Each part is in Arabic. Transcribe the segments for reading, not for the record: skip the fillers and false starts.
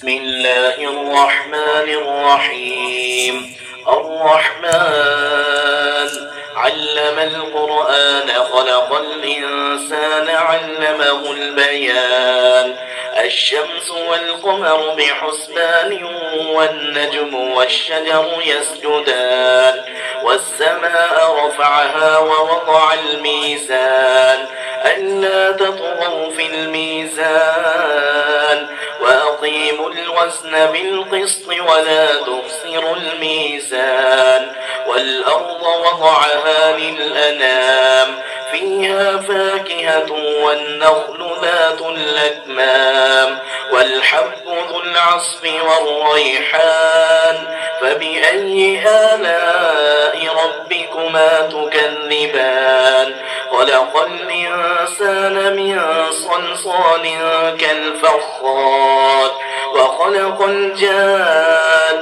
بسم الله الرحمن الرحيم. الرحمن علم القرآن خلق الإنسان علمه البيان. الشمس والقمر بحسبان والنجم والشجر يسجدان والسماء رفعها ووضع الميزان ألا تطغوا في الميزان وأقيموا الوزن بالقسط ولا تخسروا الميزان والأرض وضعها للأنام فيها فاكهة والنخل ذات الأكمام والحب ذو العصف والريحان فبأي آلاء ربكما تكذبان خلق الإنسان من صلصال كالفخار وخلق الجان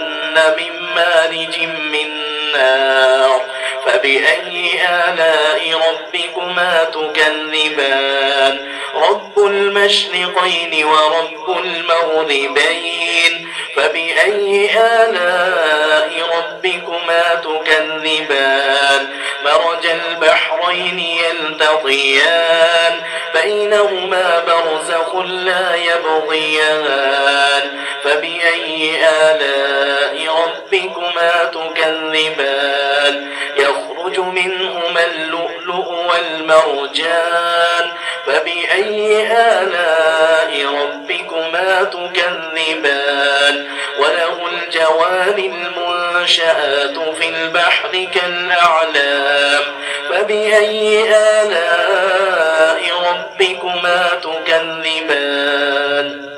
من مارج من نار فبأي آلاء ربكما تكذبان رب المشرقين ورب المغربين فبأي آلاء ربكما تكذبان مرج البحرين يلتقيان بينهما برزخ لا يبغيان فبأي آلاء ربكما تكذبان يخرج منهما اللؤلؤ والمرجان فبأي آلاء ربكما تكذبان وله الجوار المنشآت في البحر كالأعلام فبأي آلاء ربكما تكذبان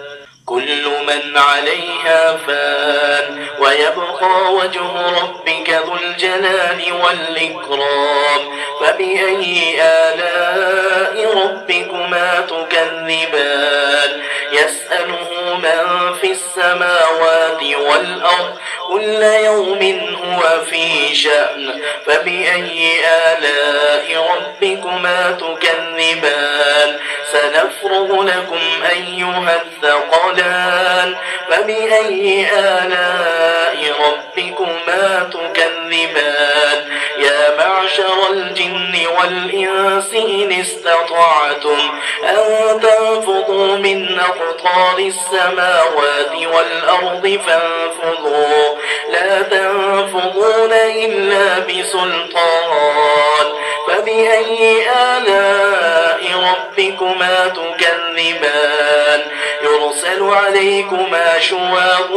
كل من عليها فان ويبقى وجه ربك ذو الجلال والإكرام فبأي آلاء ربكما تكذبان يسأله من في السماوات والأرض كل يوم هو في شأن فبأي آلاء ربكما تكذبان سنفرغ لكم أيها الثقلان فبأي آلاء ربكما تكذبان يا معشر الجن والإنس إن استطعتم أن تنفضوا من أقطار السماوات والأرض فانفضوا لا تنفضون إلا بسلطان فبأي آلاء ربكما تكذبان يرسل عليكما شواظ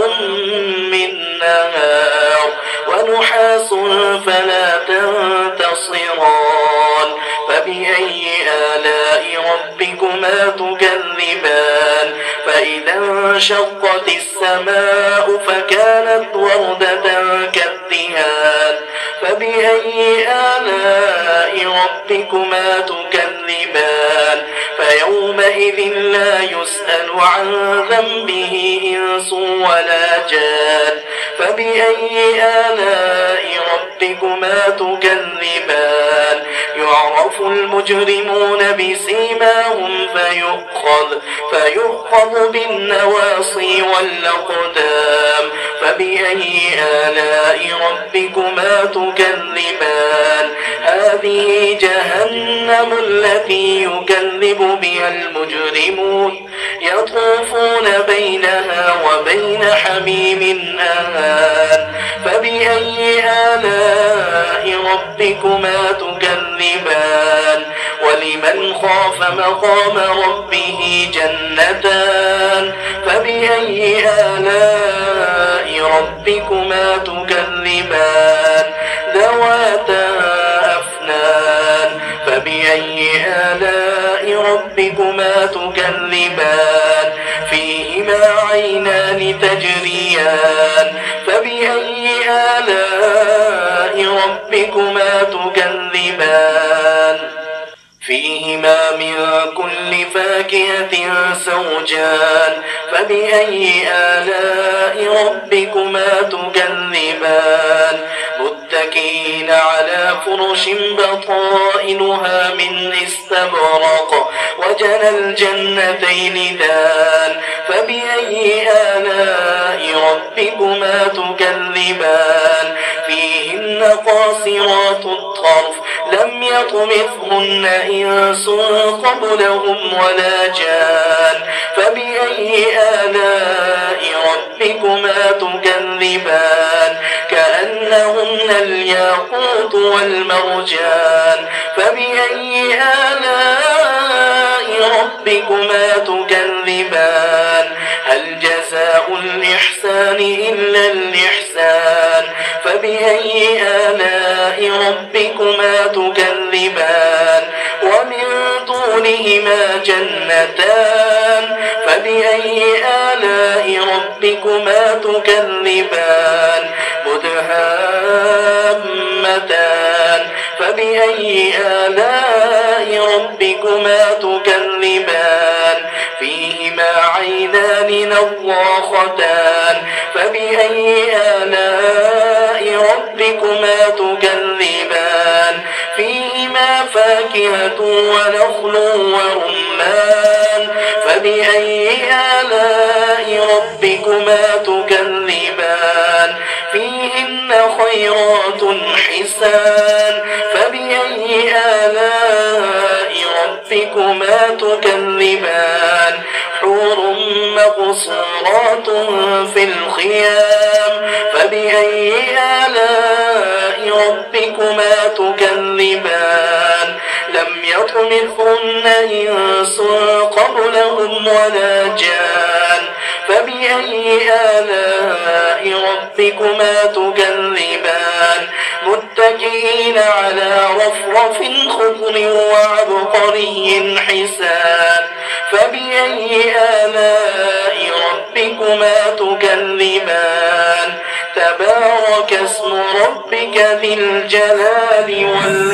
من نار ونحاس فلا تنتصران فبأي آلاء ربكما تكذبان فإذا انشقت السماء فكانت وردة كالدهان فبأي آلاء ربكما تكذبان فيومئذ لا يسأل عن ذنبه إنس ولا جان فبأي آلاء ربكما تكذبان يعرف المجرمون بسيماهم فيؤخذ بالنواصي والأقدام فبأي آلاء ربكما تكذبان هذه جهنم التي يكذب بها المجرمون يطوفون بينها وبين حميم آن فبأي آلاء ربكما تكذبان ولمن خاف مقام ربه جنتان فبأي آلاء ربكما تكذبان ذواتا أفنان فبأي آلاء ربكما تكذبان فيهما عينان تجريان فبأي آلاء ربكما تكذبان فيهما من كل فاكهة زوجان فبأي آلاء ربكما تكذبان متكئين على فرش بطائنها من استبرق وجنى الجنتين دان فبأي آلاء ربكما تكذبان فيهن قاصرات الطرف لم يطمثهن إنس قبلهم ولا جان فبأي آلاء ربكما تكذبان كأنهن الياقوت والمرجان فبأي آلاء ربكما تكذبان هل جزاء الإحسان إلا الإحسان فبأي آلاء ربكما تكذبان ومن دونهما جنتان فبأي آلاء ربكما تكذبان مدهامتان فبأي آلاء ربكما تكذبان فيهما عينان نضاختان فبأي آلاء ربكما تكذبان فيهما فاكهة ونخل ورمان فبأي آلاء ربكما تكذبان فيهن خيرات حسان فبأي آلاء ربكما تكذبان حور مقصورات في الخيام فبأي آلاء ربكما تكذبان لم يطمثهن إنس قبلهم ولا جان فبأي آلاء ربكما تكذبان متكئين على رفرف خضر وعبقري حسان فبأي آلاء ربكما تكذبان تبارك اسم ربك ذي الجلال والإكرام